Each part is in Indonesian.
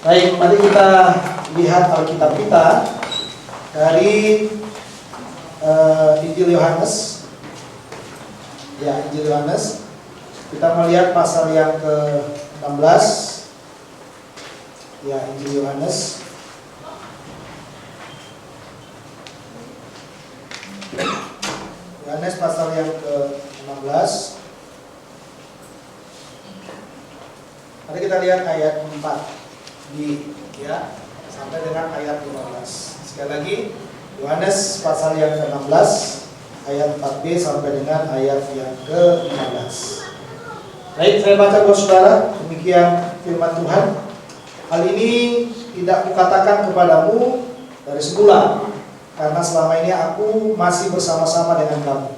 Baik, mari kita lihat Alkitab kita dari Injil Yohanes. Ya, Injil Yohanes. Kita melihat pasal yang ke-16. Ya, Injil Yohanes. Yohanes pasal yang ke-16. Mari kita lihat ayat 4 sampai dengan ayat 15. Sekali lagi, Yohanes pasal yang ke-16 ayat 4b sampai dengan ayat yang ke-15. Baik, saya baca buat saudara. Demikian firman Tuhan. Hal ini tidak kukatakan kepadamu dari semula, karena selama ini aku masih bersama-sama dengan kamu.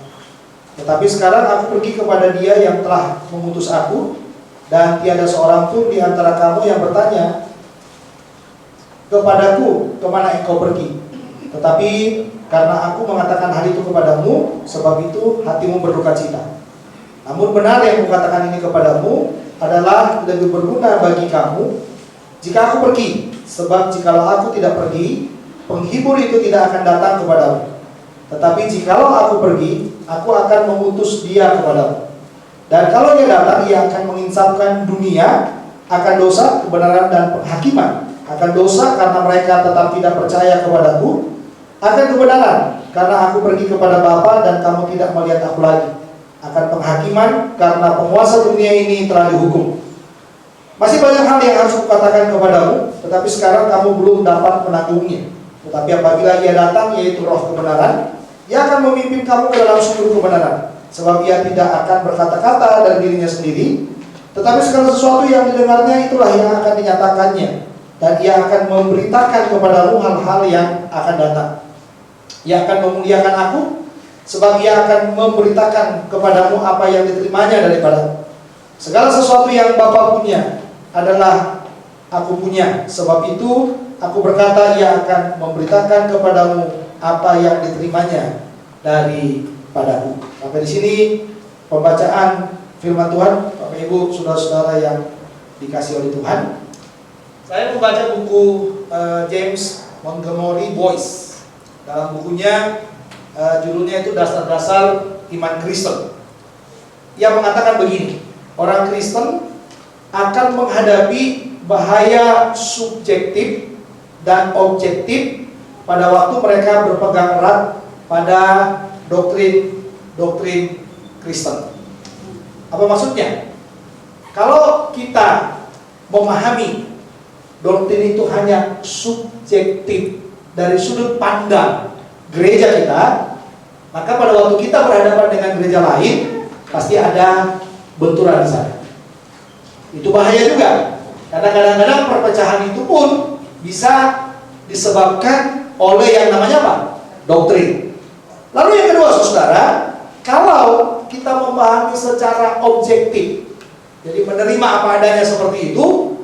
Tetapi sekarang aku pergi kepada Dia yang telah mengutus aku, dan tiada seorang pun di antara kamu yang bertanya kepadaku, kemana engkau pergi? Tetapi karena aku mengatakan hal itu kepadamu, sebab itu hatimu berduka cita. Namun benar yang kukatakan ini kepadamu adalah lebih berguna bagi kamu jika aku pergi. Sebab jikalau aku tidak pergi, penghibur itu tidak akan datang kepadamu. Tetapi jikalau aku pergi, aku akan mengutus Dia kepadamu. Dan kalau Dia datang, Ia akan menginsafkan dunia akan dosa, kebenaran, dan penghakiman. Akan dosa karena mereka tetap tidak percaya kepadaku, akan kebenaran karena aku pergi kepada Bapa dan kamu tidak melihat aku lagi, akan penghakiman karena penguasa dunia ini telah dihukum. Masih banyak hal yang harus kukatakan kepadamu, tetapi sekarang kamu belum dapat menanggungnya. Tetapi apabila Ia datang, yaitu Roh kebenaran, Ia akan memimpin kamu ke dalam sumber kebenaran. Sebab Ia tidak akan berkata-kata dari dirinya sendiri, tetapi segala sesuatu yang didengarnya itulah yang akan dinyatakannya. Dan Ia akan memberitakan kepadamu hal-hal yang akan datang. Ia akan memuliakan aku, sebab Ia akan memberitakan kepadamu apa yang diterimanya daripadaku. Segala sesuatu yang Bapa punya adalah aku punya. Sebab itu aku berkata, Ia akan memberitakan kepadamu apa yang diterimanya daripadaku. Sampai di sini pembacaan firman Tuhan. Bapak Ibu, saudara-saudara yang dikasihi oleh Tuhan, saya membaca buku James Montgomery Boyce. Dalam bukunya judulnya itu Dasar-Dasar Iman Kristen. Ia mengatakan begini: orang Kristen akan menghadapi bahaya subjektif dan objektif pada waktu mereka berpegang erat pada doktrin Kristen. Apa maksudnya? Kalau kita memahami doktrin itu hanya subjektif dari sudut pandang gereja kita, maka pada waktu kita berhadapan dengan gereja lain pasti ada benturan di sana. Itu bahaya juga, karena kadang-kadang perpecahan itu pun bisa disebabkan oleh yang namanya apa? Doktrin. Lalu yang kedua, saudara, kalau kita memahami secara objektif, jadi menerima apa adanya seperti itu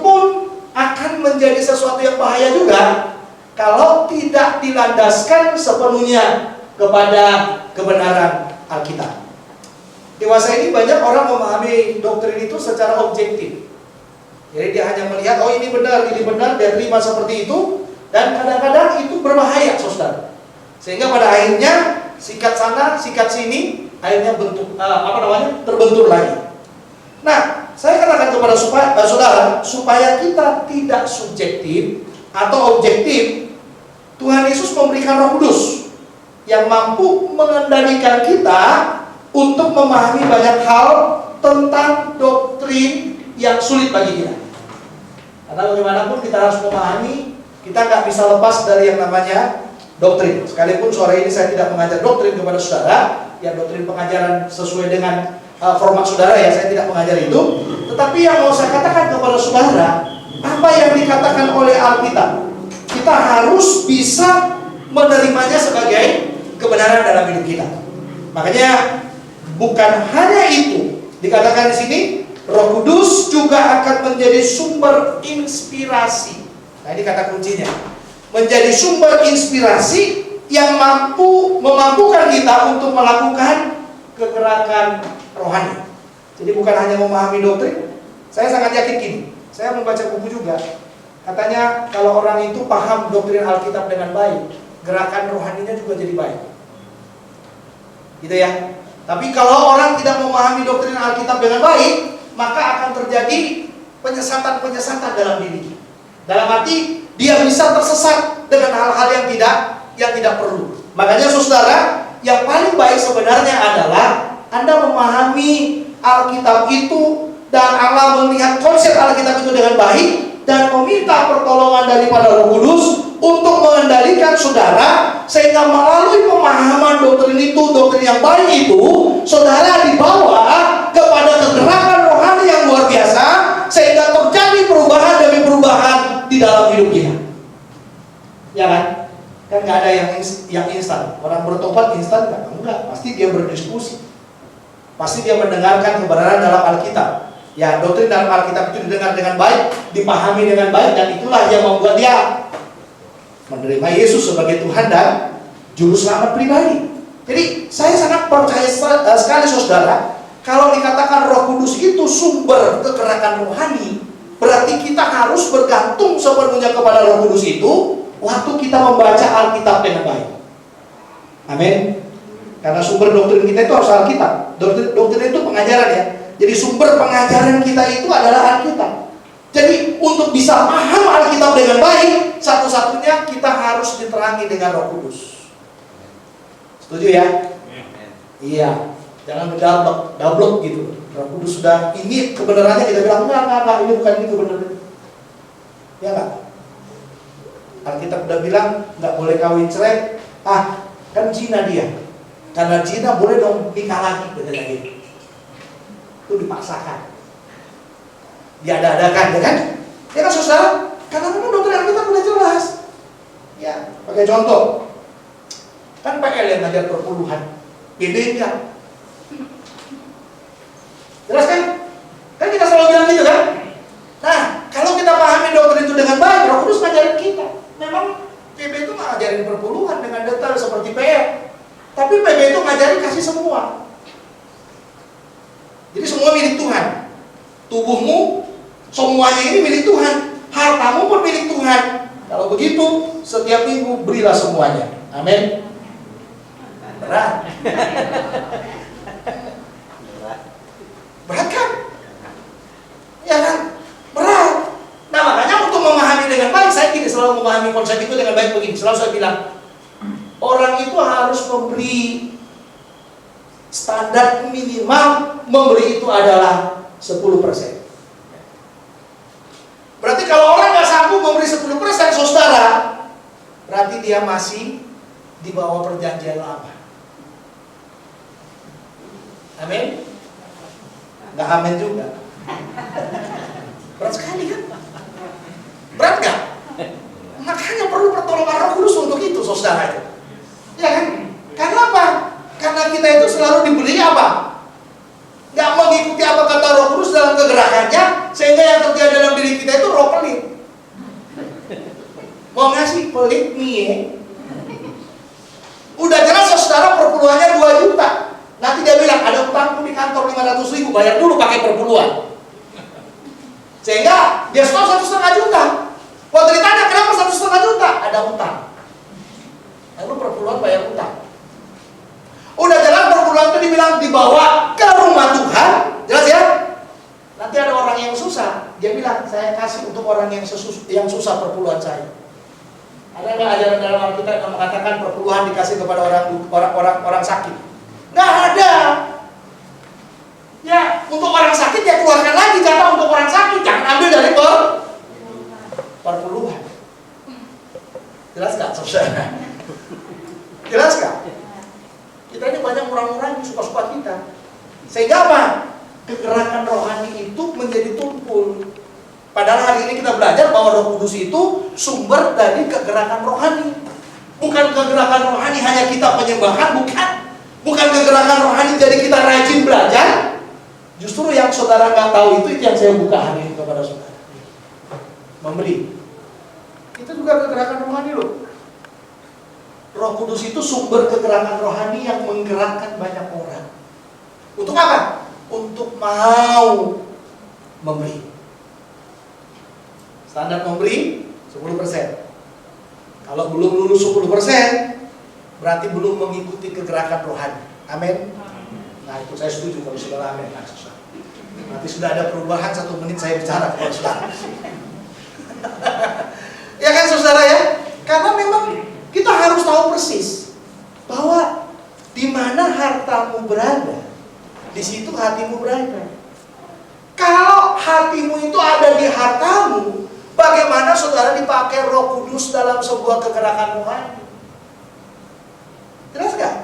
pun akan menjadi sesuatu yang bahaya juga kalau tidak dilandaskan sepenuhnya kepada kebenaran Alkitab. Dewasa ini banyak orang memahami doktrin itu secara objektif. Jadi dia hanya melihat, oh ini benar, dia terima seperti itu, dan kadang-kadang itu berbahaya, saudara. Sehingga pada akhirnya sikat sana, sikat sini, akhirnya terbentur lagi. Nah, saya katakan kepada saudara, supaya kita tidak subjektif atau objektif, Tuhan Yesus memberikan Roh Kudus yang mampu mengendalikan kita untuk memahami banyak hal tentang doktrin yang sulit bagi kita. Karena bagaimanapun kita harus memahami, kita nggak bisa lepas dari yang namanya doktrin. Sekalipun sore ini saya tidak mengajar doktrin kepada saudara, ya doktrin pengajaran sesuai dengan format saudara, ya saya tidak mengajar itu. Tetapi yang mau saya katakan kepada saudara, apa yang dikatakan oleh Alkitab, kita harus bisa menerimanya sebagai kebenaran dalam hidup kita. Makanya bukan hanya itu, dikatakan di sini Roh Kudus juga akan menjadi sumber inspirasi. Nah, ini kata kuncinya, menjadi sumber inspirasi yang memampukan kita untuk melakukan kegerakan rohani. Jadi bukan hanya memahami doktrin. Saya sangat yakin gini, saya membaca buku juga, Katanya kalau orang itu paham doktrin Alkitab dengan baik, gerakan rohaninya juga jadi baik. Gitu ya. Tapi kalau orang tidak memahami doktrin Alkitab dengan baik, maka akan terjadi penyesatan-penyesatan dalam diri. Dalam arti dia bisa tersesat dengan hal-hal yang tidak perlu. Makanya saudara, yang paling baik sebenarnya adalah Anda memahami Alkitab itu dan Allah melihat konsep Alkitab itu dengan baik dan meminta pertolongan daripada Roh Kudus untuk mengendalikan saudara, sehingga melalui pemahaman doktrin yang baik itu, saudara dibawa kepada kegerakan rohani yang luar biasa, sehingga terjadi perubahan demi perubahan di dalam hidup kita. Ya kan? Kan nggak ada yang instan. Orang bertobat instan nggak? Enggak. Pasti dia berdiskusi. Pasti dia mendengarkan kebenaran dalam Alkitab. Ya, doktrin dalam Alkitab itu didengar dengan baik, dipahami dengan baik, dan itulah yang membuat dia menerima Yesus sebagai Tuhan dan Juru Selamat pribadi. Jadi, saya sangat percaya sekali saudara, kalau dikatakan Roh Kudus itu sumber kegerakan rohani, berarti kita harus bergantung sepenuhnya kepada Roh Kudus itu waktu kita membaca Alkitab dengan baik. Amin. Karena sumber doktrin kita itu harus Alkitab. Doktrin itu pengajaran ya. Jadi sumber pengajaran kita itu adalah Alkitab. Jadi untuk bisa paham Alkitab dengan baik, satu-satunya kita harus diterangi dengan Roh Kudus. Setuju ya? Iya. Jangan double gitu. Roh Kudus sudah ini kebenarannya, kita bilang enggak, ini bukan ini kebenaran. Ya enggak? Alkitab udah bilang nggak boleh kawin cerai. Kan zina dia. Karena zina boleh dong nikah lagi, katanya gitu. Itu dipaksakan, diada-adakan, ya kan? Ya kan saudara? Karena memang doktrin Alkitab udah jelas. Ya, pakai contoh. Kan PL yang ngajar perpuluhan, beda. Jelas kan? Kan kita selalu bilang gitu kan? Nah, kalau kita pahami doktrin itu dengan baik, Roh Kudus ngajarin kita. Memang PB itu ngajarin perpuluhan dengan detail seperti PL. Tapi PB itu ngajarin kasih semua. Jadi semua milik Tuhan. Tubuhmu, semuanya ini milik Tuhan. Hartamu pun milik Tuhan. Kalau begitu, setiap minggu berilah semuanya. Amin. Berat. Berat kan? Ya kan? Berat. Nah makanya untuk memahami dengan baik, saya gini selalu memahami konsep itu dengan baik begini. Selalu saya bilang, orang itu harus memberi standar minimal, memberi itu adalah 10%. Berarti kalau orang nggak sanggup memberi 10%, saudara, berarti dia masih di bawah perjanjian lama. Amin? Nggak amin juga. Berat sekali kan? Berat nggak? Makanya perlu pertolongan Roh Kudus untuk itu, saudara itu. Ya kan? Karena apa? Karena kita itu selalu diberi apa? Nggak mengikuti apa kata Roh Kudus dalam kegerakannya, sehingga yang terjadi dalam diri kita itu roh pelit. Mau ngasih pelit nih. Udah jelas saudara perpuluhannya 2 juta. Nanti dia bilang ada utangku di kantor 500.000, bayar dulu pakai perpuluhan. Sehingga dia stop 1,5 juta. Waktu ditanya kenapa 1,5 juta? Ada utang. Lalu perpuluhan bayar utang. Udah jelas perpuluhan itu dibilang dibawa ke rumah Tuhan. Jelas ya? Nanti ada orang yang susah, dia bilang saya kasih untuk orang yang susah perpuluhan saya. Ada nggak ajaran dalam Alkitab yang mengatakan perpuluhan dikasih kepada orang sakit? Nggak ada. Ya, untuk orang sakit ya keluarkan lagi jatah untuk orang sakit, jangan ambil dari perpuluhan. Jelas nggak, saudara? Jelas nggak? Kita ini banyak orang-orang yang suka-suka kita. Sehingga apa? Kegerakan rohani itu menjadi tumpul. Padahal hari ini kita belajar bahwa Roh Kudus itu sumber dari kegerakan rohani. Bukan kegerakan rohani hanya kita penyembahan, bukan. Bukan kegerakan rohani jadi kita rajin belajar. Justru yang saudara nggak tahu itu yang saya buka hari ini kepada saudara. Memberi. Itu juga kegerakan rohani loh. Roh Kudus itu sumber kegerakan rohani yang menggerakkan banyak orang. Untuk apa? Untuk mau memberi. Standar memberi 10%. Kalau belum lulus 10%, berarti belum mengikuti kegerakan rohani. Amin. Nah, itu saya setuju kalau saudara amin. Nanti sudah ada perubahan 1 menit saya bicara kepada saudara. Ya kan saudara ya? Karena memang kita harus tahu persis bahwa di mana hartamu berada, di situ hatimu berada. Kalau hatimu itu ada di hartamu, bagaimana saudara dipakai Roh Kudus dalam sebuah kegerakan rohani? Jelas gak?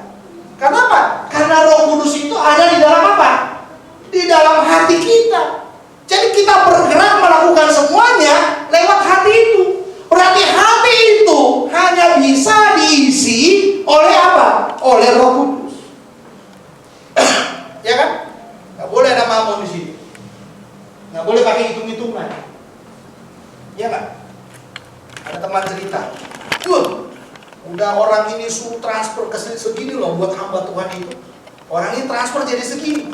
Kenapa? Karena Roh Kudus itu ada di dalam apa? Di dalam hati kita. Jadi kita bergerak melakukan semuanya lewat hati itu. Berarti hati itu hanya bisa diisi oleh apa? Oleh Roh Kudus. Ya kan? Gak boleh ada mamon di sini. Gak boleh pakai hitung-hitungan. Ya nggak? Ada teman cerita, udah orang ini suruh transfer ke segini loh buat hamba Tuhan itu. Orang ini transfer jadi segini.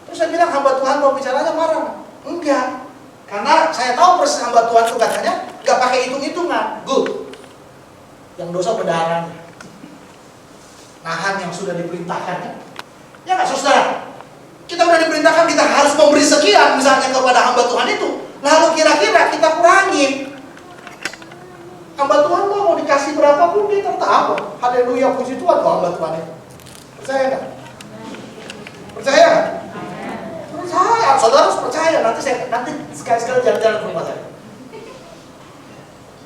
Terus saya bilang, hamba Tuhan mau bicaranya marah? Enggak, karena saya tahu persis hamba Tuhan itu katanya nggak pakai hitung-hitungan. Good. Yang dosa berdarahnya, nahan yang sudah diperintahkannya. Ya nggak saudara? Kita udah diperintahkan kita harus memberi sekian misalnya kepada hamba Tuhan itu. Lalu kira-kira kita kurangin. Hamba Tuhan mau dikasih berapapun dia tetap apa? Haleluya, puji Tuhan kok hamba Tuhan itu. Percaya nggak? Percaya nggak? Percaya, saudara harus percaya. Nanti sekali-sekali jalan-jalan ke rumah saya.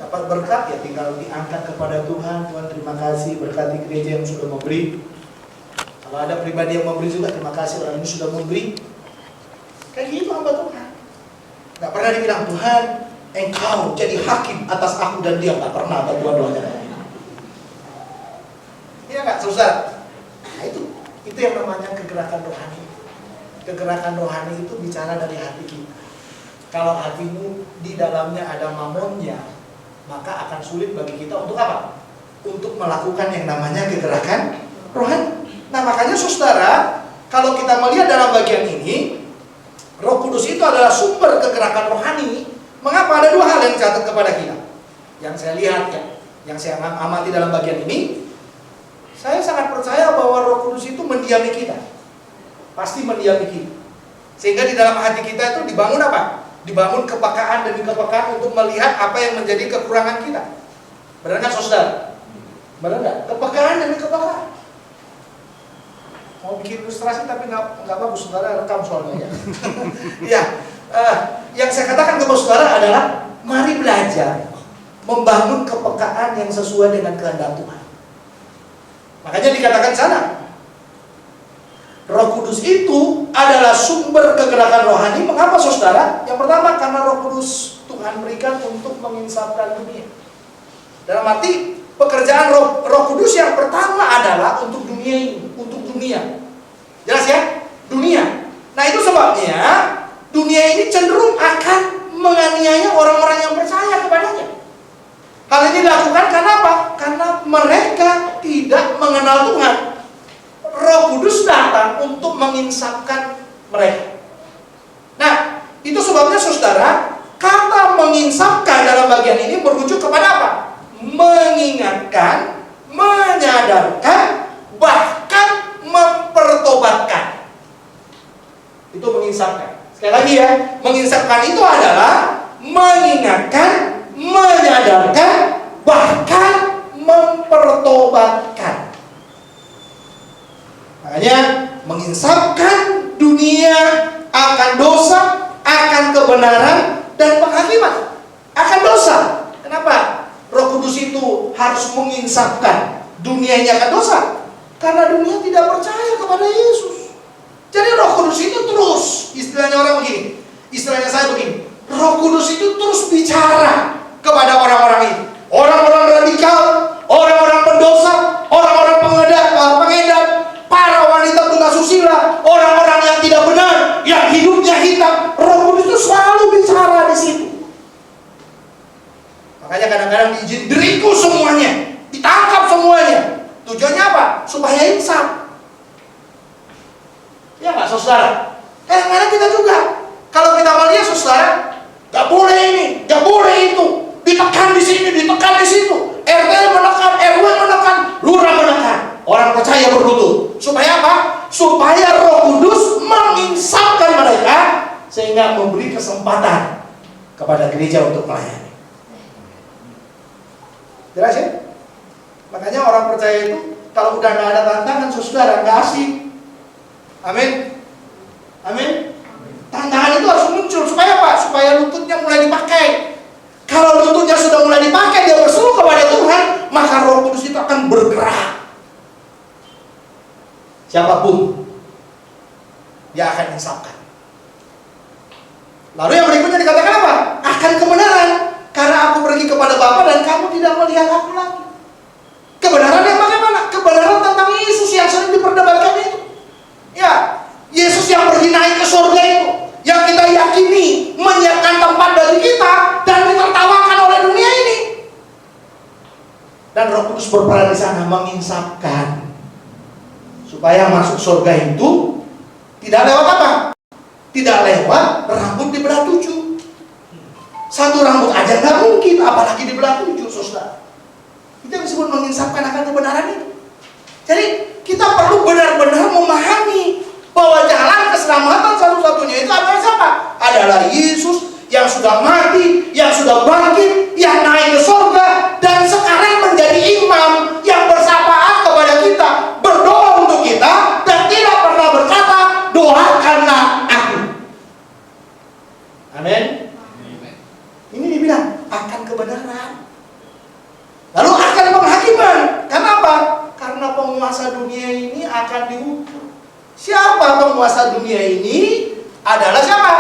Dapat berkat ya tinggal diangkat kepada Tuhan. Tuhan terima kasih berkati gereja yang sudah memberi. Kalau ada pribadi yang memberi juga terima kasih orang ini sudah memberi. Kayak gitu hamba Tuhan. Gak pernah dibilang, Tuhan engkau jadi hakim atas aku dan dia. Gak pernah ada dua-duanya. Iya gak saudara? Nah itu yang namanya kegerakan rohani. Kegerakan rohani itu bicara dari hati kita. Kalau hatimu di dalamnya ada mamonnya, maka akan sulit bagi kita untuk apa? Untuk melakukan yang namanya kegerakan rohani. Nah makanya saudara, kalau kita melihat dalam bagian ini, Roh Kudus itu adalah sumber kegerakan rohani. Mengapa? Ada 2 hal yang dicatat kepada kita, yang saya lihat ya, yang saya amati dalam bagian ini. Saya sangat percaya bahwa Roh Kudus itu mendiami kita, pasti mendiami kita, sehingga di dalam hati kita itu dibangun apa? Dibangun kepekaan demi kepekaan untuk melihat apa yang menjadi kekurangan kita. Benar nggak saudara? Benar nggak? Kepekaan demi kepekaan. Mau bikin ilustrasi tapi nggak bagus, saudara rekam soalnya ya. Ya, yang saya katakan kepada saudara adalah mari belajar membangun kepekaan yang sesuai dengan kehendak Tuhan. Makanya dikatakan sana, Roh Kudus itu adalah sumber kegerakan rohani. Mengapa saudara? Yang pertama karena Roh Kudus Tuhan berikan untuk menginsafkan dunia. Dalam arti pekerjaan Roh Kudus yang pertama adalah untuk dunia ini, untuk dunia. Jelas ya? Dunia. Nah itu sebabnya dunia ini cenderung akan menganiaya orang-orang yang percaya kepadanya. Hal ini dilakukan karena apa? Karena mereka tidak mengenal Tuhan. Roh Kudus datang untuk menginsafkan mereka. Nah, itu sebabnya saudara, kata menginsafkan dalam bagian ini merujuk kepada apa? Mengingatkan, menyadarkan, bahkan mempertobatkan. Itu menginsafkan. Sekali lagi ya, menginsafkan itu adalah mengingatkan, menyadarkan, bahkan mempertobatkan. Makanya menginsafkan dunia akan dosa, akan kebenaran, dan penghakiman. Akan dosa. Kenapa? Roh Kudus itu harus menginsafkan dunia ini akan dosa. Karena dunia tidak percaya kepada Yesus. Jadi Roh Kudus itu terus, istilahnya orang begini, istilahnya saya begini, Roh Kudus itu terus bicara kepada orang-orang ini. Orang-orang radikal, orang-orang pendosa, orang-orang pengedar, para wanita tunggal susila, orang-orang yang tidak benar, yang hidupnya hitam. Roh Kudus itu selalu bicara di situ. Makanya kadang-kadang diizin diriku semuanya, ditangkap semuanya. Tujuannya apa? Supaya insaf. Ya nggak saudara? Kadang-kadang kita juga, kalau kita melihat saudara, Gak boleh ini, gak boleh itu. Ditekan di sini, ditekan di situ. RT menekan, RW menekan, lurah menekan. Orang percaya berlutut. Supaya apa? Supaya Roh Kudus menginsapkan mereka sehingga memberi kesempatan kepada gereja untuk melayani. Jelas ya? Makanya orang percaya itu kalau udah gak ada tantangan, saudara, gak asik. Amin. Amin. Tantangan itu harus muncul supaya apa? Supaya lututnya mulai dipakai. Kalau lututnya sudah mulai dipakai, dia berseru kepada Tuhan, maka Roh Kudus itu akan bergerak. Siapapun, dia akan insapkan. Lalu yang berikutnya dikatakan apa? Akan kebenaran. Karena aku pergi kepada Bapa dan kamu tidak melihat aku lagi. Kebenaran yang bagaimana? Kebenaran tentang Yesus yang sering diperdebatkan itu. Ya, Yesus yang pergi naik ke surga itu, yang kita yakini menyiapkan tempat bagi kita dan ditertawakan oleh dunia ini. Dan Roh Kudus berperan di sana menginsapkan supaya masuk surga itu tidak lewat apa? Tidak lewat rambut dibelah 7. Satu rambut aja nggak mungkin, apalagi dibelah 7, saudara. Itu yang disebut menginsapkan akan kebenaran itu. Jadi kita perlu benar-benar memahami bahwa jalan keselamatan satu-satunya itu adalah siapa? Adalah Yesus yang sudah mati, yang sudah bangkit, yang naik ke surga, dan sekarang menjadi imam yang bersyafaat kepada kita, berdoa untuk kita, dan tidak pernah berkata, doakanlah aku. Amin. Ini dibilang akan kebenaran. Lalu akan penghakiman. Kenapa? Karena penguasa dunia ini akan dihukum. Siapa penguasa dunia ini? Adalah siapa?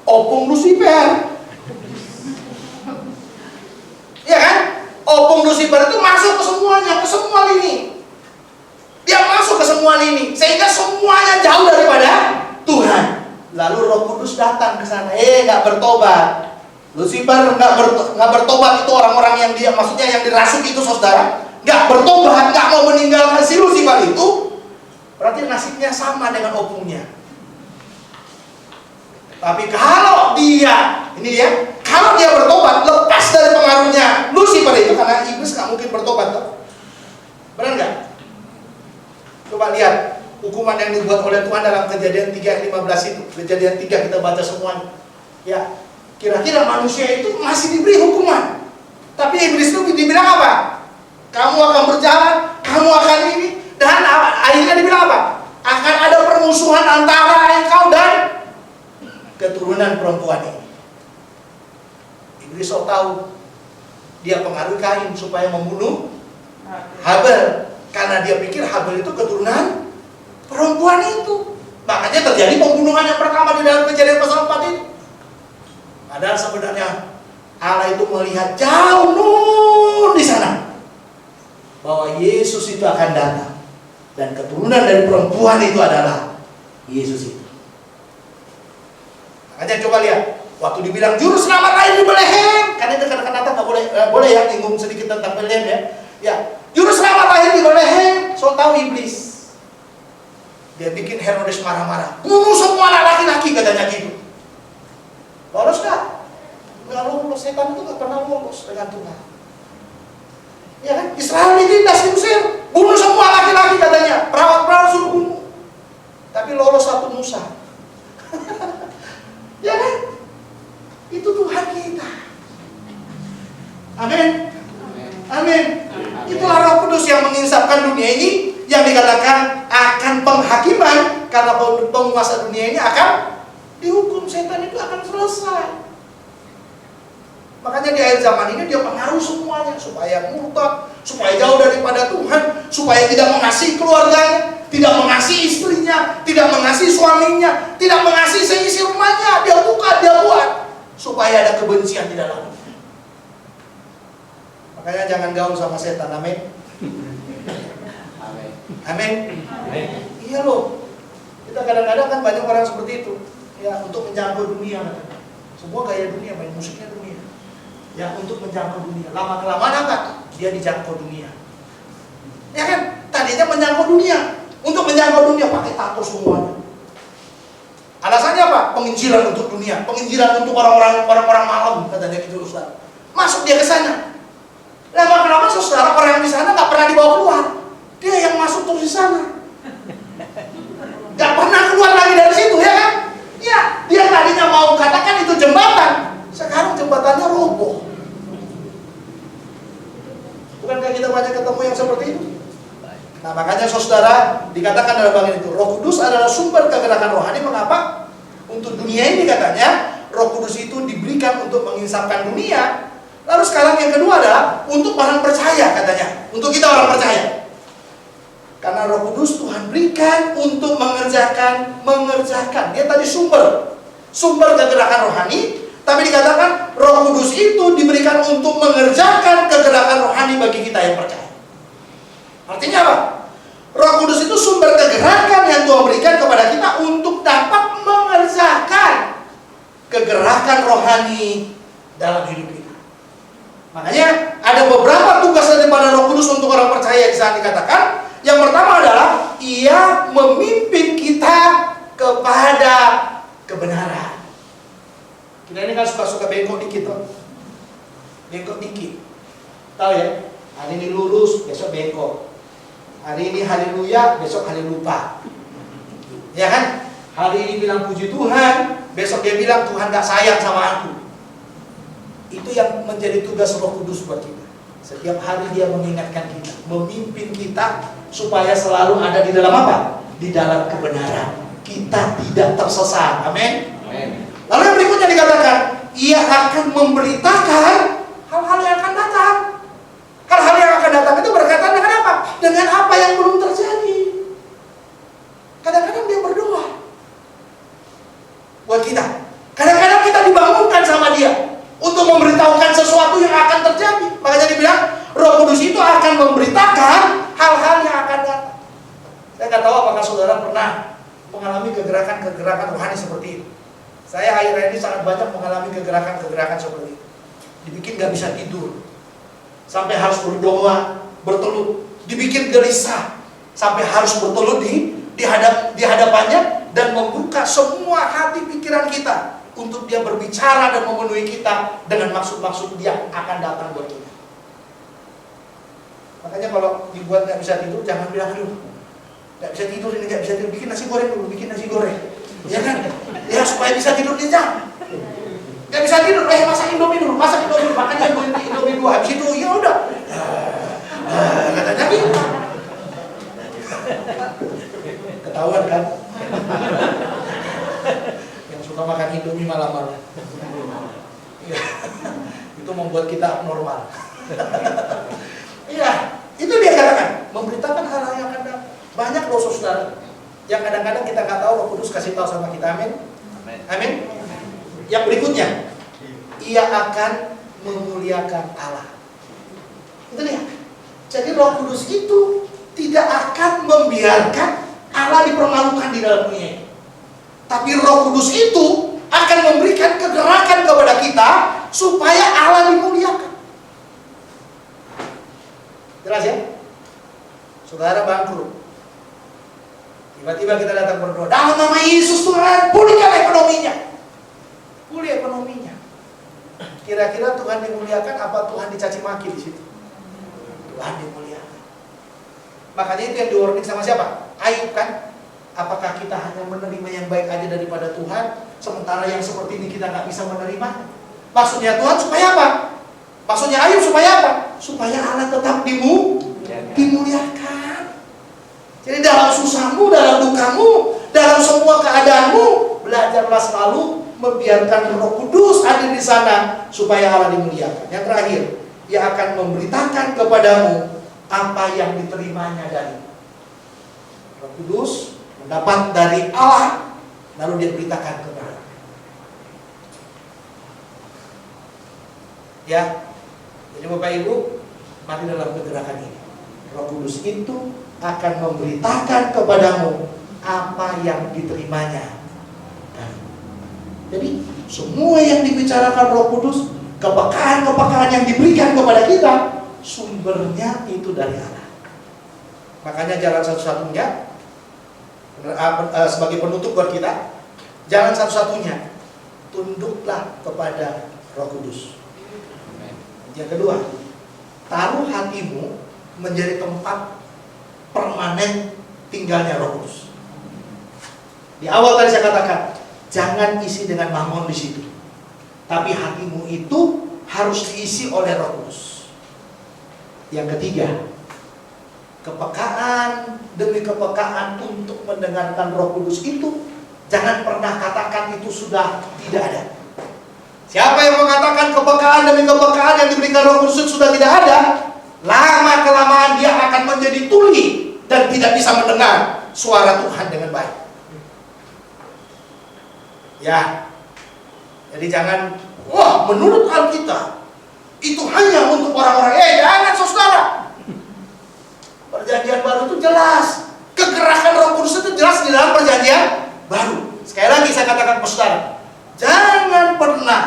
Opung Lucifer. Iya kan? Opung Lucifer itu masuk ke semuanya, ke semua lini. Dia masuk ke semua lini, sehingga semuanya jauh daripada Tuhan. Lalu Roh Kudus datang ke sana. Gak bertobat. Lucifer nggak bertobat itu orang-orang yang dia, maksudnya yang dirasuk itu, saudara, nggak bertobat, nggak mau meninggalkan si Lucifer itu, berarti nasibnya sama dengan opungnya. Tapi kalau dia, ini dia, kalau dia bertobat, lepas dari pengaruhnya Lucifer itu, karena iblis nggak mungkin bertobat, toh. Benar nggak? Coba lihat hukuman yang dibuat oleh Tuhan dalam Kejadian 3:15 itu. Kejadian 3 kita baca semuanya. Ya. Kira-kira manusia itu masih diberi hukuman. Tapi iblis itu dibilang apa? Kamu akan berjalan, kamu akan ini. Dan akhirnya dibilang apa? Akan ada permusuhan antara engkau dan keturunan perempuan ini. Iblis so tahu. Dia pengaruhi Kain supaya membunuh Habel. Karena dia pikir Habel itu keturunan perempuan itu. Makanya terjadi pembunuhan yang pertama di dalam Kejadian pasal 4 itu. Padahal sebenarnya Allah itu melihat jauh di sana bahwa Yesus itu akan datang, dan keturunan dari perempuan itu adalah Yesus itu. Makanya coba lihat waktu dibilang juru selamat lahir di Bethlehem, karena itu kata-kata nggak boleh ya nyinggung sedikit tentang Bethlehem ya. Ya, juru selamat lahir di Bethlehem, so tahu iblis. Dia bikin Herodes marah-marah, bunuh semua anak laki-laki, katanya gitu. Lolos gak? Gak lolos. Setan itu gak pernah lolos dengan Tuhan. Ya kan? Israel ditindas di Mesir, bunuh semua laki-laki katanya, perawat-perawat suruh bunuh. Tapi lolos satu Musa. Ya kan? Itu Tuhan kita. Amin. Amin. Itulah Roh Kudus yang menginsapkan dunia ini, yang dikatakan akan penghakiman, karena penguasa dunia ini akan dihukum. Setan itu akan selesai. Makanya di akhir zaman ini dia pengaruh semuanya, supaya murtad, supaya jauh daripada Tuhan, supaya tidak mengasihi keluarganya, tidak mengasihi istrinya, tidak mengasihi suaminya, tidak mengasihi seisi rumahnya. Dia buka, dia buat, supaya ada kebencian di dalamnya. Makanya jangan gaul sama setan. Amin. Amin. Amin. Iya loh. Kita kadang-kadang kan banyak orang seperti itu. Ya, untuk menjangkau dunia. Semua gaya dunia, main musiknya dunia. Ya, untuk menjangkau dunia. Lama-kelamaan apa? Dia dijangkau dunia. Ya kan? Tadinya menjangkau dunia. Untuk menjangkau dunia pakai tato semuanya. Alasan Misalnya apa? Penginjilan untuk dunia, penginjilan untuk orang-orang malam, katanya gitu Ustaz. Masuk dia ke sana. Lama-lama saudara, orang yang di sana nggak pernah dibawa keluar. Dia yang masuk terus di sana. Nggak pernah keluar lagi dari situ, ya kan? Ya, dia tadinya mau katakan itu jembatan, sekarang jembatannya roboh. Bukankah kita banyak ketemu yang seperti itu? Nah, makanya saudara, dikatakan dalam bagian itu, Roh Kudus adalah sumber kegerakan rohani. Mengapa? Untuk dunia ini katanya, Roh Kudus itu diberikan untuk menginsafkan dunia. Lalu sekarang yang kedua adalah untuk orang percaya katanya, untuk kita orang percaya. Karena Roh Kudus Tuhan berikan untuk mengerjakan. Dia tadi sumber kegerakan rohani, tapi dikatakan Roh Kudus itu diberikan untuk mengerjakan kegerakan rohani bagi kita yang percaya. Artinya apa? Roh Kudus itu sumber kegerakan yang Tuhan berikan kepada kita untuk dapat mengerjakan kegerakan rohani dalam hidup kita. Makanya ada beberapa tugas daripada Roh Kudus untuk orang percaya di sana dikatakan. Yang pertama adalah Ia memimpin kita kepada kebenaran. Kita ini kan suka-suka bengkok dikit toh. Bengkok dikit. Tahu ya? Hari ini lurus, besok bengkok. Hari ini haleluya, besok halelupa. Ya kan? Hari ini bilang puji Tuhan, besok dia bilang Tuhan gak sayang sama aku. Itu yang menjadi tugas Roh Kudus buat kita. Setiap hari dia mengingatkan kita, memimpin kita supaya selalu ada di dalam apa? Di dalam kebenaran. Kita tidak tersesat. Amin. Lalu yang berikutnya dikatakan, Ia akan memberitakan hal-hal yang akan datang. Hal-hal yang akan datang itu berkaitan dengan apa? Dengan apa yang belum terjadi. Kadang-kadang dia berdoa buat kita. Kadang-kadang kita dibangunkan sama dia untuk memberitahukan sesuatu yang akan terjadi. Makanya dibilang Roh Kudus itu akan memberitakan hal-hal yang akan datang. Saya nggak tahu apakah saudara pernah mengalami kegerakan rohani seperti itu. Saya akhir-akhir ini sangat banyak mengalami kegerakan seperti itu. Dibikin nggak bisa tidur, sampai harus berdoa, bertelut. Dibikin gelisah, sampai harus bertelut di hadapannya dan membuka semua hati pikiran kita untuk dia berbicara dan memenuhi kita dengan maksud-maksud dia akan datang buat kita. Makanya kalau dibuat nggak bisa tidur, jangan bilang aduh nggak bisa tidur, ini nggak bisa tidur, bikin nasi goreng dulu, ya kan? Ya supaya bisa tidur dia. Nggak bisa tidur, masak indomie dulu, makanya indomie dulu, habis itu ya udah. Katanya gitu. Ketahuan kan? Yang suka makan indomie malam-malam. Itu membuat kita abnormal. Iya, itu dia katakan, memberitakan hal-hal yang akan datang. Banyak loh saudara yang kadang-kadang kita nggak tahu, Roh Kudus kasih tahu sama kita. Amin. Amin. Yang berikutnya, Ia akan memuliakan Allah. Itu dia. Jadi Roh Kudus itu tidak akan membiarkan Allah dipermalukan di dalam dunia ini. Tapi Roh Kudus itu akan memberikan kegerakan kepada kita supaya Allah dimuliakan. Jelas ya? Saudara bangkrut, tiba-tiba kita datang berdoa, dalam nama Yesus Tuhan, pulihkan ekonominya. Pulih ekonominya. Kira-kira Tuhan dimuliakan apa Tuhan dicaci maki di situ? Tuhan dimuliakan. Makanya itu yang di-warning sama siapa? Ayub kan? Apakah kita hanya menerima yang baik aja daripada Tuhan, sementara yang seperti ini kita nggak bisa menerima? Maksudnya Tuhan supaya apa? Maksudnya Ayub supaya apa? Supaya Allah tetap dimuliakan. Jadi dalam susahmu, dalam dukamu, dalam semua keadaanmu, belajarlah selalu membiarkan Roh Kudus ada di sana supaya Allah dimuliakan. Yang terakhir, Ia akan memberitakan kepadamu apa yang diterimanya dari Roh Kudus, mendapat dari Allah, lalu dia beritakan kepada. Ya, jadi Bapak Ibu, mari dalam kegerakan ini. Roh Kudus itu akan memberitakan kepadamu apa yang diterimanya. Jadi semua yang dibicarakan Roh Kudus, kepekaan yang diberikan kepada kita, sumbernya itu dari Allah. Makanya jalan satu-satunya sebagai penutup buat kita, Jalan satu-satunya, tunduklah kepada Roh Kudus. Yang kedua, taruh hatimu menjadi tempat permanen tinggalnya Roh Kudus. Di awal tadi saya katakan, jangan isi dengan mamon di situ. Tapi hatimu itu harus diisi oleh Roh Kudus. Yang ketiga, kepekaan demi kepekaan untuk mendengarkan Roh Kudus itu jangan pernah katakan itu sudah tidak ada. Siapa yang mengatakan kepekaan demi kepekaan yang diberikan Roh Kudus sudah tidak ada, lama kelamaan dia akan menjadi tuli dan tidak bisa mendengar suara Tuhan dengan baik. Ya, jadi jangan, wah menurut Alkitab itu hanya untuk orang-orang. Jangan saudara. Perjanjian baru itu jelas. Kegerakan Roh Kudus itu jelas di dalam perjanjian baru. Sekali lagi saya katakan kepada saudara, jangan pernah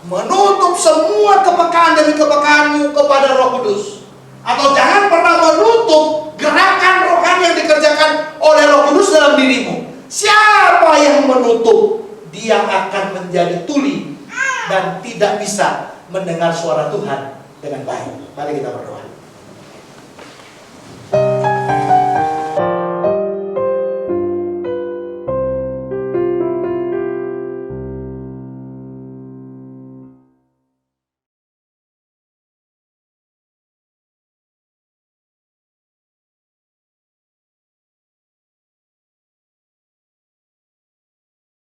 menutup semua kepekaan demi kepekaanmu kepada Roh Kudus. Atau jangan pernah menutup gerakan rohani yang dikerjakan oleh Roh Kudus dalam dirimu. Siapa yang menutup, dia akan menjadi tuli dan tidak bisa mendengar suara Tuhan dengan baik. Mari kita berdoa.